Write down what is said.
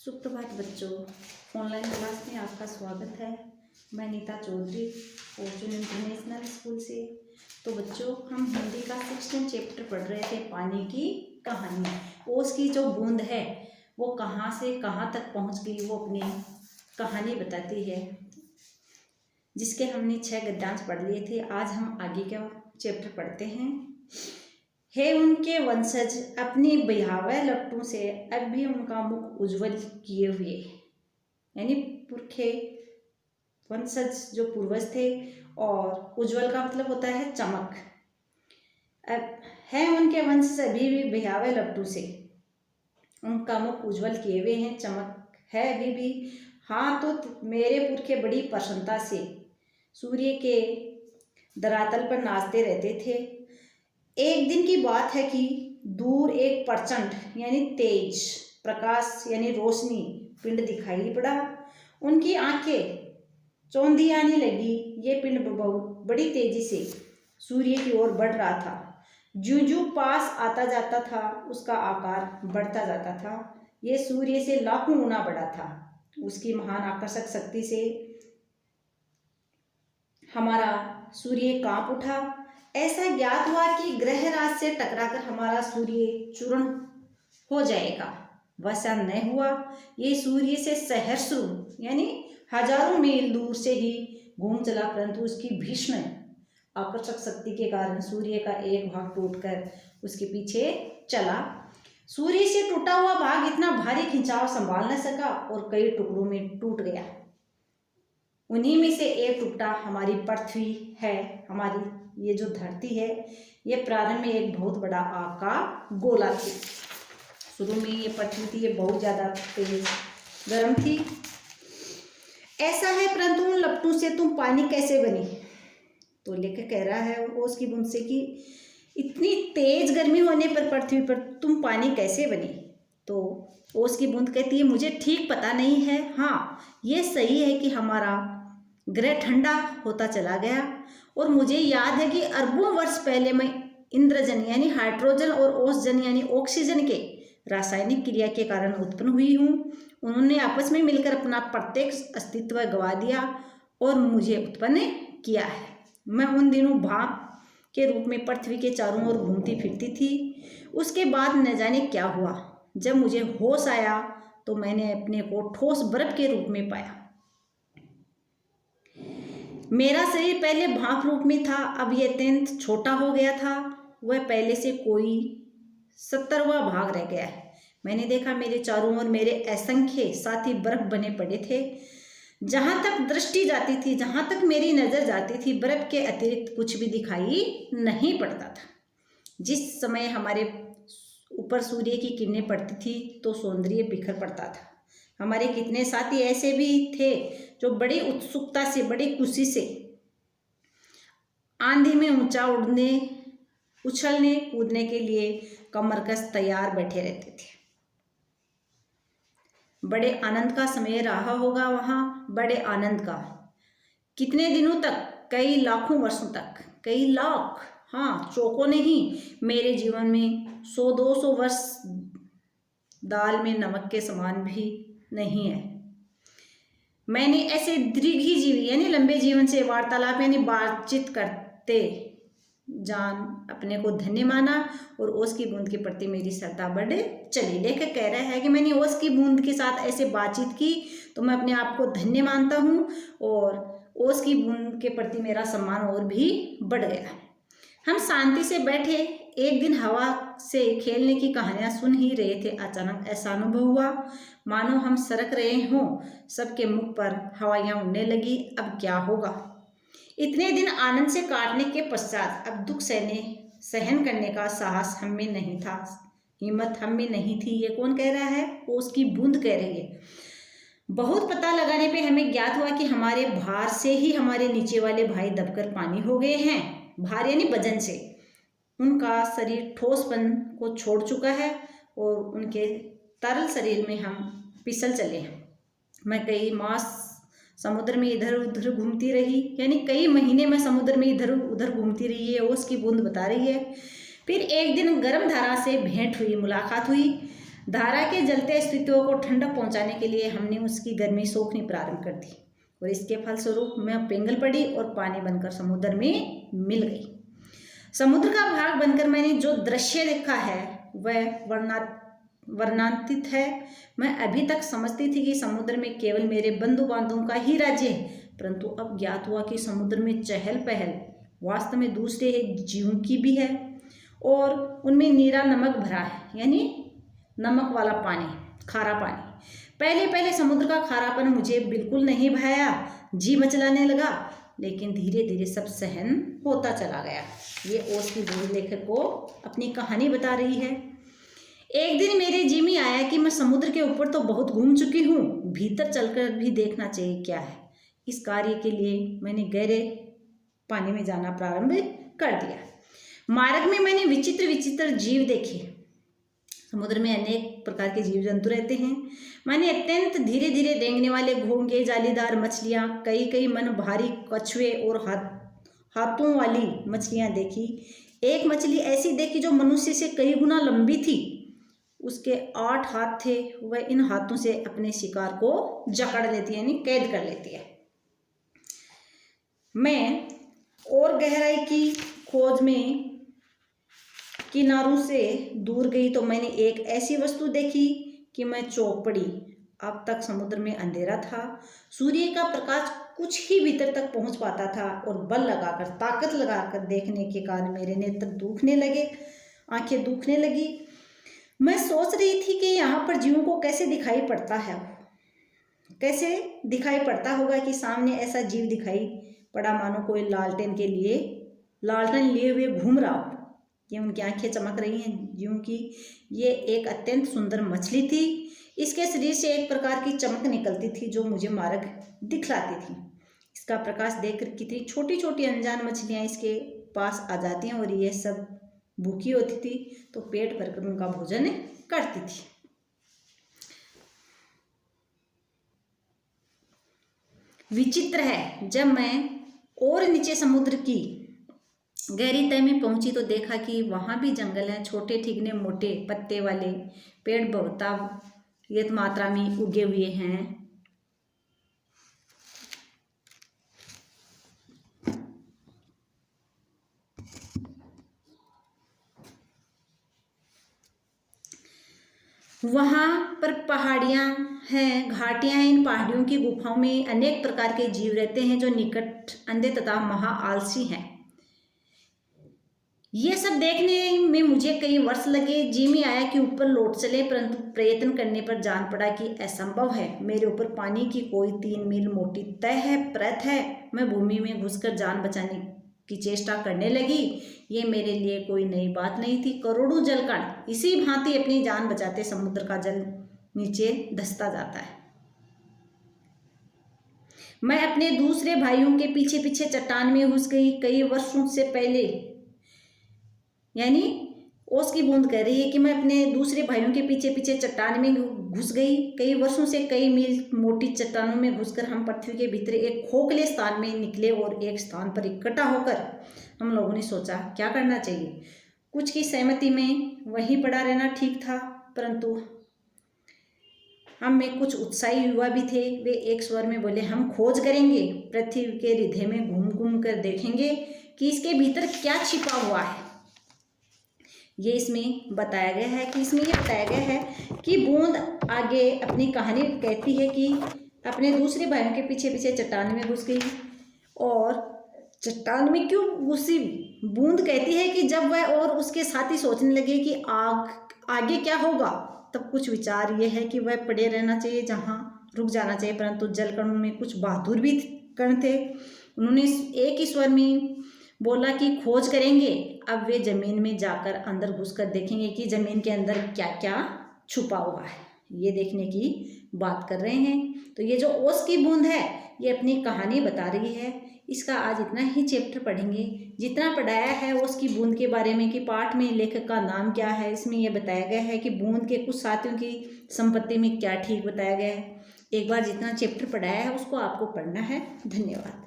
सुप्रभात बच्चों, online class में आपका स्वागत है। मैं Neeta Chaudhary Fortune International School से। तो बच्चों, हम हिंदी का 16 चैप्टर पढ़ रहे थे, पानी की कहानी। ओस की जो बूंद है वो कहाँ से कहाँ तक पहुँच गई, वो अपनी कहानी बताती है, जिसके हमने 6 गद्यांश पढ़ लिए थे। आज हम आगे का चैप्टर पढ़ते हैं। हे उनके वंशज, अपनी भयावह लपटों से अब भी उनका मुख उज्जवल किए हुए, यानी पुरखे, वंशज जो पूर्वज थे, और उज्जवल का मतलब होता है चमक। अब है उनके वंशज अभी भी भयावह लपटों से, उनका मुख उज्जवल किए हुए हैं, चमक है अभी भी। हाँ, तो मेरे पुरखे बड़ी प्रसन्नता से सूर्य के धरातल पर नाचते रहते थे। एक दिन की बात है कि दूर एक प्रचंड यानी तेज प्रकाश यानी रोशनी पिंड दिखाई पड़ा। उनकी आंखें चौंधी आने लगी। ये पिंड बहुत बड़ी तेजी से सूर्य की ओर बढ़ रहा था। ज्यों-ज्यों पास आता जाता था, उसका आकार बढ़ता जाता था। ये सूर्य से लाखों गुना बड़ा था। उसकी महान आकर्षक शक्ति से हमारा सूर्य कांप उठा। ऐसा ज्ञात हुआ कि ग्रह राज से टकराकर हमारा सूर्य चूर्ण हो जाएगा। वैसा न हुआ। ये सूर्य से सहस्रों यानी हजारों मील दूर से ही घूम चला, परंतु उसकी भीषण आकर्षक शक्ति के कारण सूर्य का एक भाग टूटकर उसके पीछे चला। सूर्य से टूटा हुआ भाग इतना भारी खिंचाव संभाल न सका और कई टुकड़ों में टूट गया। उन्हीं में से एक टुकड़ा हमारी पृथ्वी है। हमारी ये जो धरती है, ये प्रारंभ में एक बहुत बड़ा आग का गोला थी। शुरू में ये पृथ्वी थी, ये बहुत ज़्यादा तेज गर्म थी। ऐसा है, परंतु उन लपटों से तुम पानी कैसे बनी? तो लेखक कह रहा है ओस की बूंद से कि इतनी तेज गर्मी होने पर पृथ्वी पर तुम पानी कैसे बनी? तो ओस की बूंद कहती है, मुझे ठीक पता नहीं है। हाँ, ये सही है कि हमारा ग्रह ठंडा होता चला गया, और मुझे याद है कि अरबों वर्ष पहले मैं इंद्रजन यानी हाइड्रोजन और ओसजन यानी ऑक्सीजन के रासायनिक क्रिया के कारण उत्पन्न हुई हूँ। उन्होंने आपस में मिलकर अपना प्रत्यक्ष अस्तित्व गवा दिया और मुझे उत्पन्न किया है। मैं उन दिनों भाप के रूप में पृथ्वी के चारों ओर घूमती फिरती थी। उसके बाद न जाने क्या हुआ। जब मुझे होश आया तो मैंने अपने को ठोस बर्फ के रूप में पाया। मेरा शरीर पहले भाप रूप में था, अब यह अत्यंत छोटा हो गया था। वह पहले से कोई 70वां भाग रह गया है। मैंने देखा मेरे चारों ओर मेरे असंख्य साथी बर्फ बने पड़े थे। जहाँ तक दृष्टि जाती थी, जहाँ तक मेरी नज़र जाती थी, बर्फ के अतिरिक्त कुछ भी दिखाई नहीं पड़ता था। जिस समय हमारे ऊपर सूर्य की किरणें पड़ती थी तो सौंदर्य बिखर पड़ता था। हमारे कितने साथी ऐसे भी थे जो बड़ी उत्सुकता से, बड़ी खुशी से आंधी में ऊंचा उड़ने, उछलने कूदने के लिए कमरकस तैयार बैठे रहते थे। बड़े आनंद का समय रहा होगा वहाँ, बड़े आनंद का। कितने दिनों तक? कई लाखों वर्षों तक, कई लाख, हाँ, चौकों नहीं। मेरे जीवन में 100-200 वर्ष दाल में नमक के समान भी नहीं है। मैंने ऐसे दीर्घजीवी यानी लंबे जीवन से वार्तालाप यानी बातचीत करते जान अपने को धन्य माना और ओस की बूंद के प्रति मेरी श्रद्धा बढ़ चली। लेखक कह रहा है कि मैंने ओस की बूंद के साथ ऐसे बातचीत की तो मैं अपने आप को धन्य मानता हूँ और ओस की बूंद के प्रति मेरा सम्मान और भी बढ़ गया। हम शांति से बैठे एक दिन हवा से खेलने की कहानियां सुन ही रहे थे। अचानक ऐसा अनुभव हुआ मानो हम सरक रहे हों। सबके मुख पर हवाइयां उड़ने लगी। अब क्या होगा? इतने दिन आनंद से काटने के पश्चात अब दुख सहन करने का साहस हम में नहीं था, हिम्मत हम में नहीं थी। ये कौन कह रहा है? ओस की बूंद कह रही है। बहुत पता लगाने पे हमें ज्ञात हुआ कि हमारे भार से ही हमारे नीचे वाले भाई दबकर पानी हो गए हैं। भार यानी वजन से उनका शरीर ठोसपन को छोड़ चुका है और उनके तरल शरीर में हम फिसल चले हैं। मैं कई मास समुद्र में इधर उधर घूमती रही, यानी कई महीने में समुद्र में इधर उधर घूमती रही है, ओस की बूंद बता रही है। फिर एक दिन गर्म धारा से भेंट हुई, मुलाकात हुई। धारा के जलते अस्तित्व को ठंडक पहुंचाने के लिए हमने उसकी गर्मी सोखनी प्रारंभ कर दी और इसके फलस्वरूप मैं पिघल पड़ी और पानी बनकर समुद्र में मिल गई। समुद्र का भाग बनकर मैंने जो दृश्य देखा है वह वर्णनातीत है। मैं अभी तक समझती थी कि समुद्र में केवल मेरे बंधु बांधवों का ही राज्य है, परंतु अब ज्ञात हुआ कि समुद्र में चहल पहल वास्तव में दूसरे जीवों की भी है और उनमें नीरा नमक भरा है, यानी नमक वाला पानी, खारा पानी। पहले पहले समुद्र का खारापन मुझे बिल्कुल नहीं भाया, जी मचलाने लगा, लेकिन धीरे धीरे सब सहन होता चला गया। ये ओस की बूंद लेखक को अपनी कहानी बता रही है। एक दिन मेरे जी में आया कि मैं समुद्र के ऊपर तो बहुत घूम चुकी हूँ, भीतर चलकर भी देखना चाहिए क्या है। इस कार्य के लिए मैंने गहरे पानी में जाना प्रारंभ कर दिया। मार्ग में मैंने विचित्र विचित्र जीव देखे। समुद्र में अनेक प्रकार के जीव जंतु रहते हैं। मैंने अत्यंत धीरे धीरे रेंगने वाले घोंगे, जालीदार मछलियाँ, कई मन भारी कछुए और हाथों वाली मछलियाँ देखी। एक मछली ऐसी देखी जो मनुष्य से कई गुना लंबी थी। उसके 8 हाथ थे। वह इन हाथों से अपने शिकार को जकड़ लेती है, यानी कैद कर लेती है। मैं और गहराई की खोज में किनारों से दूर गई तो मैंने एक ऐसी वस्तु देखी कि मैं चौंक पड़ी। अब तक समुद्र में अंधेरा था। सूर्य का प्रकाश कुछ ही भीतर तक पहुंच पाता था और बल लगाकर, ताकत लगाकर देखने के कारण मेरे नेत्र दुखने लगे, आंखें दुखने लगी। मैं सोच रही थी कि यहाँ पर जीवों को कैसे दिखाई पड़ता है, कैसे दिखाई पड़ता होगा कि सामने ऐसा जीव दिखाई पड़ा मानो कोई लालटेन लिए हुए घूम रहा हो। ये उनकी आंखें चमक रही हैं जीवों की। ये एक अत्यंत सुंदर मछली थी। इसके शरीर से एक प्रकार की चमक निकलती थी जो मुझे मार्ग दिखलाती थी। इसका प्रकाश देखकर कितनी छोटी छोटी अनजान मछलियाँ इसके पास आ जाती हैं और ये सब भूखी होती थी तो पेट भरकर उनका भोजन करती थी। विचित्र है, जब मैं और नीचे समुद्र की गहरी तह में पहुंची तो देखा कि वहां भी जंगल है। छोटे ठिगने मोटे पत्ते वाले पेड़ बहुतायत मात्रा में उगे हुए हैं। वहां पर पहाड़ियां हैं, घाटियां हैं। इन पहाड़ियों की गुफाओं में अनेक प्रकार के जीव रहते हैं जो निकट, अंधे तथा महा आलसी हैं। ये सब देखने में मुझे कई वर्ष लगे। जी में आया कि ऊपर लौट चले, परंतु प्रयत्न करने पर जान पड़ा कि असंभव है। मेरे ऊपर पानी की कोई 3 मील मोटी तह है, परत है। मैं भूमि में घुसकर जान बचाने की चेष्टा करने लगी। ये मेरे लिए कोई नई बात नहीं थी। करोड़ों जलकण इसी भांति अपनी जान बचाते समुद्र का जल नीचे धंसता जाता है। मैं अपने दूसरे भाइयों के पीछे पीछे चट्टान में घुस गई। कई वर्षों से पहले, यानी ओस की बूंद कह रही है कि मैं अपने दूसरे भाइयों के पीछे पीछे चट्टान में घुस गई। कई वर्षों से कई मील मोटी चट्टानों में घुसकर हम पृथ्वी के भीतर एक खोखले स्थान में निकले और एक स्थान पर इकट्ठा होकर हम लोगों ने सोचा क्या करना चाहिए। कुछ की सहमति में वहीं पड़ा रहना ठीक था, परंतु हम में कुछ उत्साही युवा भी थे। वे एक स्वर में बोले, हम खोज करेंगे, पृथ्वी के हृदय में घूम घूम कर देखेंगे कि इसके भीतर क्या छिपा हुआ है। ये इसमें बताया गया है कि बूंद आगे अपनी कहानी कहती है कि अपने दूसरे भाइयों के पीछे पीछे चट्टान में घुस गई। और चट्टान में क्यों घुसी? बूंद कहती है कि जब वह और उसके साथी सोचने लगे कि आगे क्या होगा, तब कुछ विचार ये है कि वह पड़े रहना चाहिए, जहाँ रुक जाना चाहिए। परंतु जलकणों में कुछ बहादुर भी कण थे। उन्होंने एक ही स्वर में बोला कि खोज करेंगे। अब वे जमीन में जाकर अंदर घुसकर देखेंगे कि जमीन के अंदर क्या क्या छुपा हुआ है। ये देखने की बात कर रहे हैं। तो ये जो ओस की बूंद है ये अपनी कहानी बता रही है। इसका आज इतना ही चैप्टर पढ़ेंगे। जितना पढ़ाया है ओस की बूंद के बारे में कि पाठ में लेखक का नाम क्या है, इसमें यह बताया गया है कि बूंद के कुछ साथियों की संपत्ति में क्या ठीक बताया गया है। एक बार जितना चैप्टर पढ़ाया है उसको आपको पढ़ना है। धन्यवाद।